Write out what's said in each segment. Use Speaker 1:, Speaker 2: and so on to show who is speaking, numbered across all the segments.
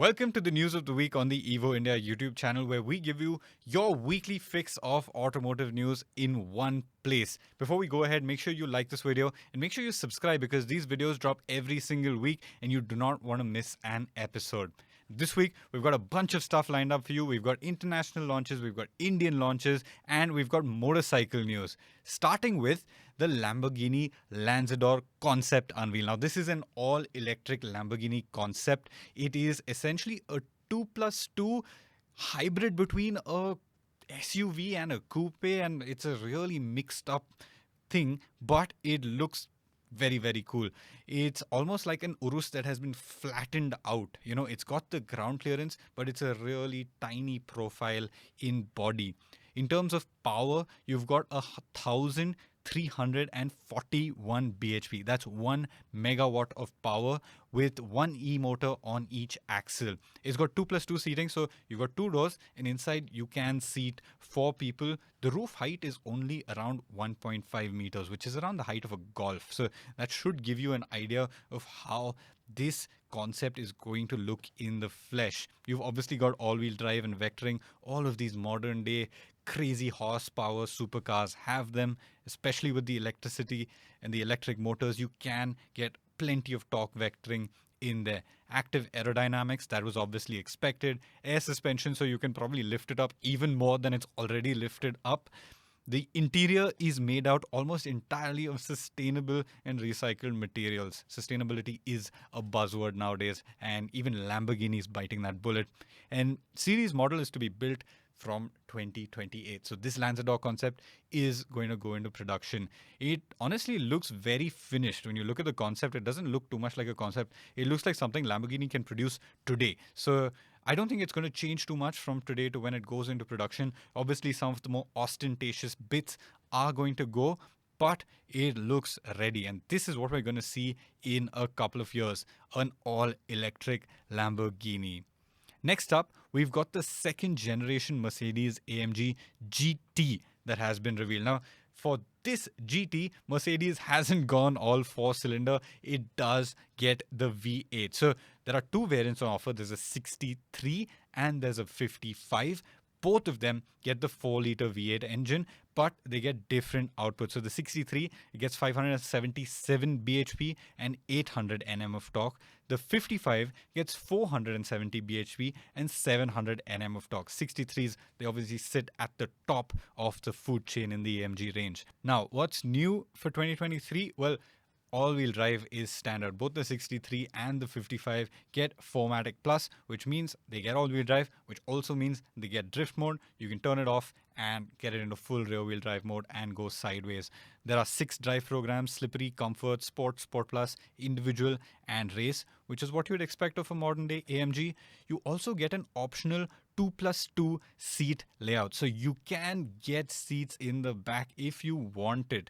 Speaker 1: Welcome to the news of the week on the Evo India YouTube channel, where we give you your weekly fix of automotive news in one place. Before we go ahead, make sure you like this video and make sure you subscribe, because these videos drop every single week and you do not want to miss an episode. This week, we've got a bunch of stuff lined up for you. We've got international launches, we've got Indian launches, and we've got motorcycle news. Starting with the Lamborghini Lanzador concept unveil. Now, this is an all-electric Lamborghini concept. It is essentially a 2+2 hybrid between a SUV and a coupe, and it's a really mixed up thing, but it looks very, very cool. It's almost like an Urus that has been flattened out. You know, it's got the ground clearance, but it's a really tiny profile in body. In terms of power, you've got 1,341 bhp. That's 1 megawatt of power with one e-motor on each axle. It's got 2+2 seating, so you've got two doors, and inside you can seat 4 people. The roof height is only around 1.5 meters, which is around the height of a Golf. So that should give you an idea of how this concept is going to look in the flesh. You've obviously got all-wheel drive and vectoring. All of these modern day crazy horsepower supercars have them, especially with the electricity and the electric motors. You can get plenty of torque vectoring in there. Active aerodynamics, that was obviously expected. Air suspension, so you can probably lift it up even more than it's already lifted up. The interior is made out almost entirely of sustainable and recycled materials. Sustainability is a buzzword nowadays, and even Lamborghini is biting that bullet. And series model is to be built from 2028. So this Lanzador concept is going to go into production. It honestly looks very finished. When you look at the concept, it doesn't look too much like a concept. It looks like something Lamborghini can produce today. So I don't think it's going to change too much from today to when it goes into production. Obviously, some of the more ostentatious bits are going to go, but it looks ready. And this is what we're going to see in a couple of years, an all-electric Lamborghini. Next up, we've got the second generation Mercedes AMG GT that has been revealed. Now, for this GT, Mercedes hasn't gone all 4-cylinder. It does get the V8. So there are two variants on offer. There's a 63 and there's a 55. Both of them get the 4-liter V8 engine, but they get different outputs. So the 63, it gets 577 bhp and 800 Nm of torque. The 55 gets 470 bhp and 700 Nm of torque. 63s, they obviously sit at the top of the food chain in the AMG range. Now, what's new for 2023? Well, all-wheel drive is standard. Both the 63 and the 55 get 4MATIC Plus, which means they get all-wheel drive, which also means they get drift mode. You can turn it off and get it into full rear-wheel drive mode and go sideways. There are 6 drive programs: Slippery, Comfort, Sport, Sport Plus, Individual, and Race, which is what you would expect of a modern-day AMG. You also get an optional 2+2 seat layout, so you can get seats in the back if you want it.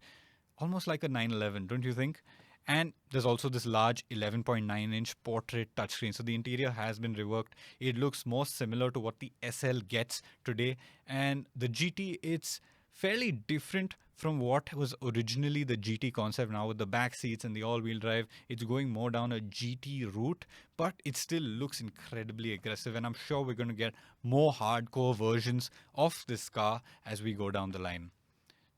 Speaker 1: Almost like a 911, don't you think? And there's also this large 11.9-inch portrait touchscreen. So the interior has been reworked. It looks more similar to what the SL gets today. And the GT, it's fairly different from what was originally the GT concept. Now with the back seats and the all-wheel drive, it's going more down a GT route, but it still looks incredibly aggressive. And I'm sure we're going to get more hardcore versions of this car as we go down the line.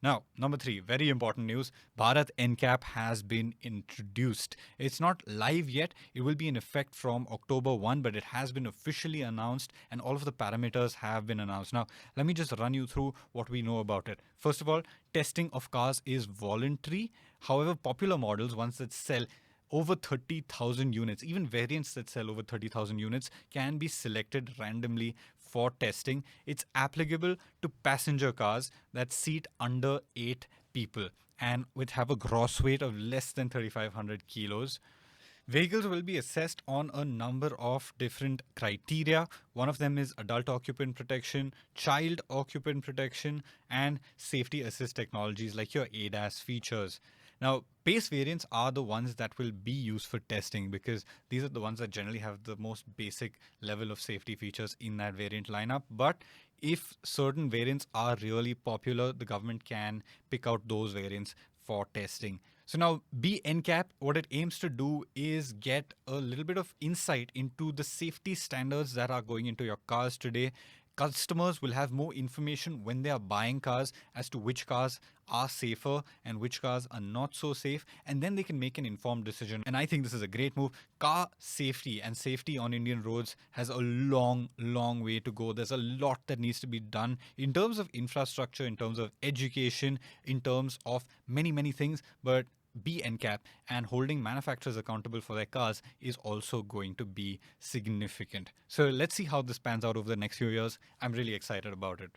Speaker 1: Now, number 3, very important news. Bharat NCAP has been introduced. It's not live yet. It will be in effect from October 1, but it has been officially announced and all of the parameters have been announced. Now, let me just run you through what we know about it. First of all, testing of cars is voluntary. However, popular models, ones that sell over 30,000 units, even variants that sell over 30,000 units, can be selected randomly for testing. It's applicable to passenger cars that seat under 8 people and which have a gross weight of less than 3,500 kilos. Vehicles will be assessed on a number of different criteria. One of them is adult occupant protection, child occupant protection, and safety assist technologies like your ADAS features. Now, base variants are the ones that will be used for testing because these are the ones that generally have the most basic level of safety features in that variant lineup. But if certain variants are really popular, the government can pick out those variants for testing. So now B NCAP, what it aims to do is get a little bit of insight into the safety standards that are going into your cars today. Customers will have more information when they are buying cars as to which cars are safer and which cars are not so safe, and then they can make an informed decision. And I think this is a great move. Car safety and safety on Indian roads has a long way to go. There's a lot that needs to be done in terms of infrastructure, in terms of education, in terms of many things. But B NCAP and holding manufacturers accountable for their cars is also going to be significant. So let's see how this pans out over the next few years. I'm really excited about it.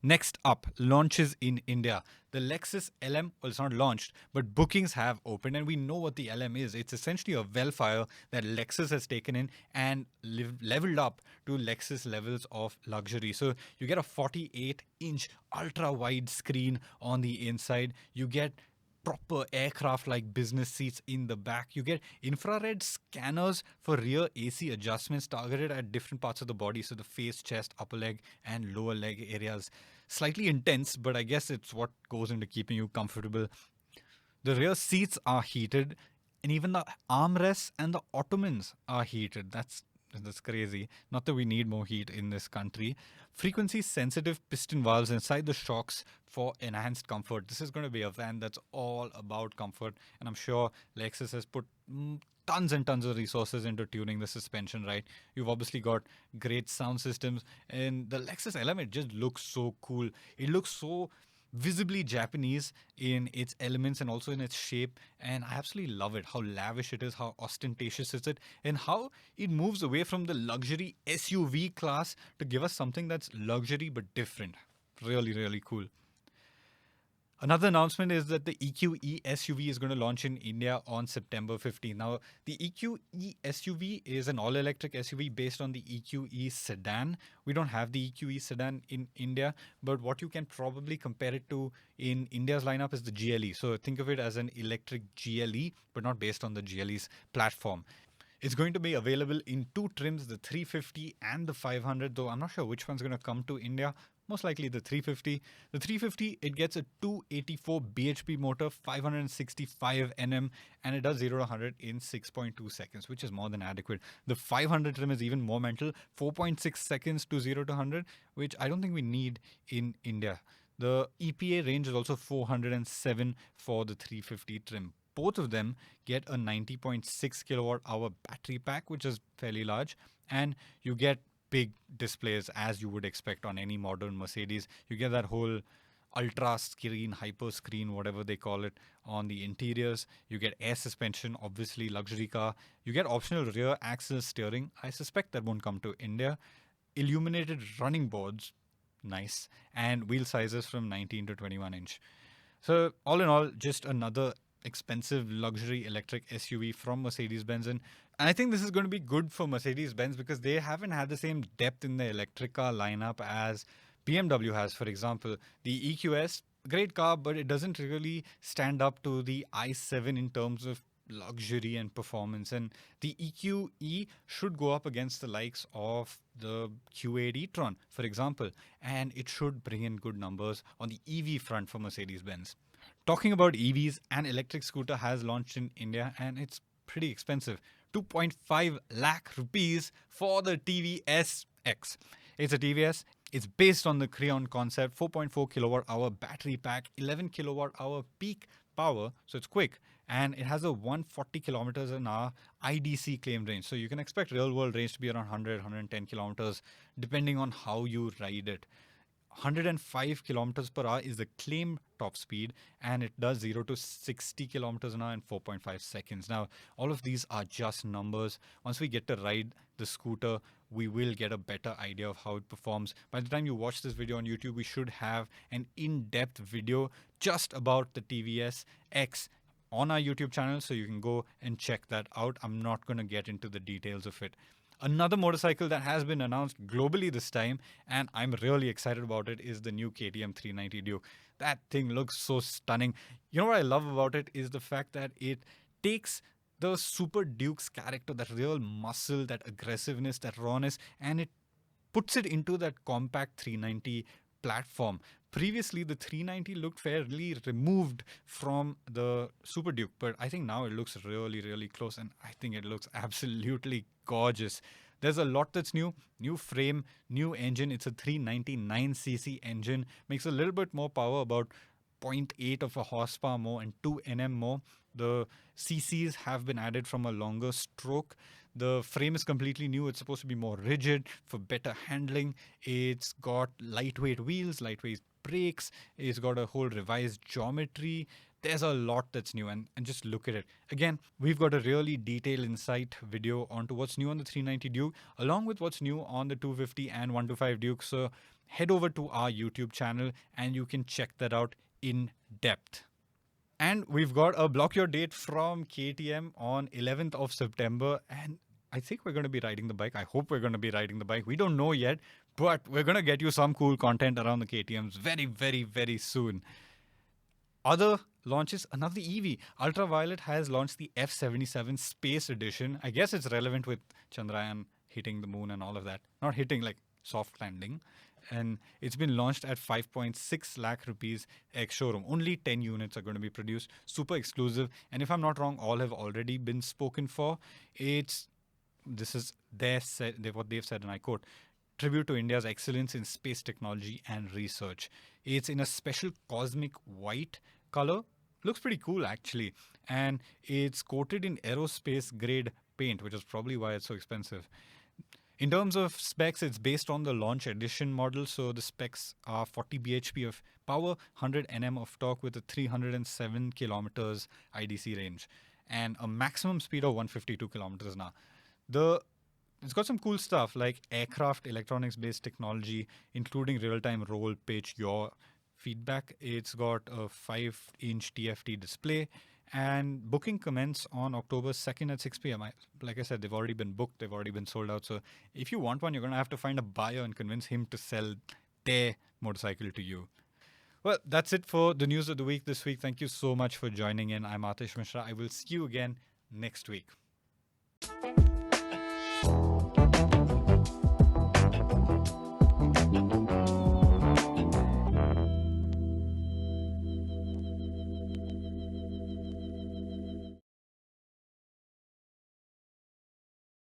Speaker 1: Next up, launches in India. The Lexus LM, well, it's not launched, but bookings have opened, and we know what the LM is. It's essentially a Velfire that Lexus has taken in and leveled up to Lexus levels of luxury. So you get a 48-inch ultra-wide screen on the inside. You get proper aircraft-like business seats in the back. You get infrared scanners for rear AC adjustments targeted at different parts of the body. So the face, chest, upper leg, and lower leg areas. Slightly intense, but I guess it's what goes into keeping you comfortable. The rear seats are heated, and even the armrests and the ottomans are heated. That's crazy. Not that we need more heat in this country. Frequency sensitive piston valves inside the shocks for enhanced comfort. This is going to be a van that's all about comfort, and I'm sure Lexus has put tons and tons of resources into tuning the suspension, right? You've obviously got great sound systems, and the Lexus LM, it just looks so cool. It looks so visibly Japanese in its elements and also in its shape, and I absolutely love it. How lavish it is, how ostentatious is it, and how it moves away from the luxury SUV class to give us something that's luxury but different. Really cool. Another announcement is that the EQE SUV is going to launch in India on September 15th. Now, the EQE SUV is an all-electric SUV based on the EQE sedan. We don't have the EQE sedan in India, but what you can probably compare it to in India's lineup is the GLE. So think of it as an electric GLE, but not based on the GLE's platform. It's going to be available in two trims, the 350 and the 500, though I'm not sure which one's going to come to India. Most likely the 350. The 350, it gets a 284 bhp motor, 565 Nm, and it does 0 to 100 in 6.2 seconds, which is more than adequate. The 500 trim is even more mental, 4.6 seconds to 0 to 100, which I don't think we need in India. The EPA range is also 407 for the 350 trim. Both of them get a 90.6 kilowatt hour battery pack, which is fairly large, and you get big displays as you would expect on any modern Mercedes. You get that whole ultra screen, hyper screen, whatever they call it, on the interiors. You get air suspension, obviously luxury car. You get optional rear axle steering. I suspect that won't come to India. Illuminated running boards, nice, and wheel sizes from 19 to 21 inch. So all in all, just another expensive luxury electric SUV from Mercedes-Benz. And I think this is going to be good for Mercedes-Benz because they haven't had the same depth in the electric car lineup as BMW has. For example, the EQS, great car, but it doesn't really stand up to the i7 in terms of luxury and performance. And the EQE should go up against the likes of the Q8 e-tron, for example, and it should bring in good numbers on the EV front for Mercedes-Benz. Talking about EVs, an electric scooter has launched in India, and it's pretty expensive. 2.5 lakh rupees for the TVS X. It's a TVS. It's based on the Creon concept, 4.4 kilowatt hour battery pack, 11 kilowatt hour peak power, so it's quick, and it has a 140 kilometers an hour IDC claimed range. So you can expect real world range to be around 110 kilometers, depending on how you ride it. 105 kilometers per hour is the claimed top speed, and it does 0 to 60 kilometers an hour in 4.5 seconds. Now, all of these are just numbers. Once we get to ride the scooter, we will get a better idea of how it performs. By the time you watch this video on YouTube, we should have an in-depth video just about the TVS X on our YouTube channel, so you can go and check that out. I'm not going to get into the details of it. Another motorcycle that has been announced globally this time, and I'm really excited about it, is the new KTM 390 Duke. That thing looks so stunning. You know what I love about it is the fact that it takes the Super Duke's character, that real muscle, that aggressiveness, that rawness, and it puts it into that compact 390 platform. Previously, the 390 looked fairly removed from the Super Duke, but I think now it looks really, really close, and I think it looks absolutely gorgeous. There's a lot that's new. New frame, new engine. It's a 399cc engine. Makes a little bit more power, about 0.8 of a horsepower more and 2 Nm more. The cc's have been added from a longer stroke. The frame is completely new. It's supposed to be more rigid for better handling. It's got lightweight wheels, lightweight brakes. It's got a whole revised geometry. There's a lot that's new, and just look at it. Again, we've got a really detailed insight video onto what's new on the 390 Duke, along with what's new on the 250 and 125 Duke. So head over to our YouTube channel and you can check that out in depth. And we've got a block your date from KTM on 11th of September. And I think we're going to be riding the bike. I hope we're going to be riding the bike. We don't know yet, but we're going to get you some cool content around the KTMs very, very, very soon. Other launches, another EV. Ultraviolette has launched the F77 Space Edition. I guess it's relevant with Chandrayaan hitting the moon and all of that. Not hitting, like soft landing. And it's been launched at 5.6 lakh rupees ex-showroom. Only 10 units are going to be produced. Super exclusive. And if I'm not wrong, all have already been spoken for. This is what they've said, and I quote, tribute to India's excellence in space technology and research. It's in a special cosmic white color. Looks pretty cool, actually. And it's coated in aerospace grade paint, which is probably why it's so expensive. In terms of specs, it's based on the launch edition model. So the specs are 40 bhp of power, 100 Nm of torque with a 307 kilometers IDC range, and a maximum speed of 152 kilometers an hour. It's got some cool stuff like aircraft electronics-based technology, including real-time roll, pitch, yaw feedback. It's got a 5-inch TFT display. And booking commence on October 2nd at 6 p.m. Like I said, they've already been booked. They've already been sold out. So if you want one, you're going to have to find a buyer and convince him to sell their motorcycle to you. Well, that's it for the news of the week this week. Thank you so much for joining in. I'm Aatish Mishra. I will see you again next week.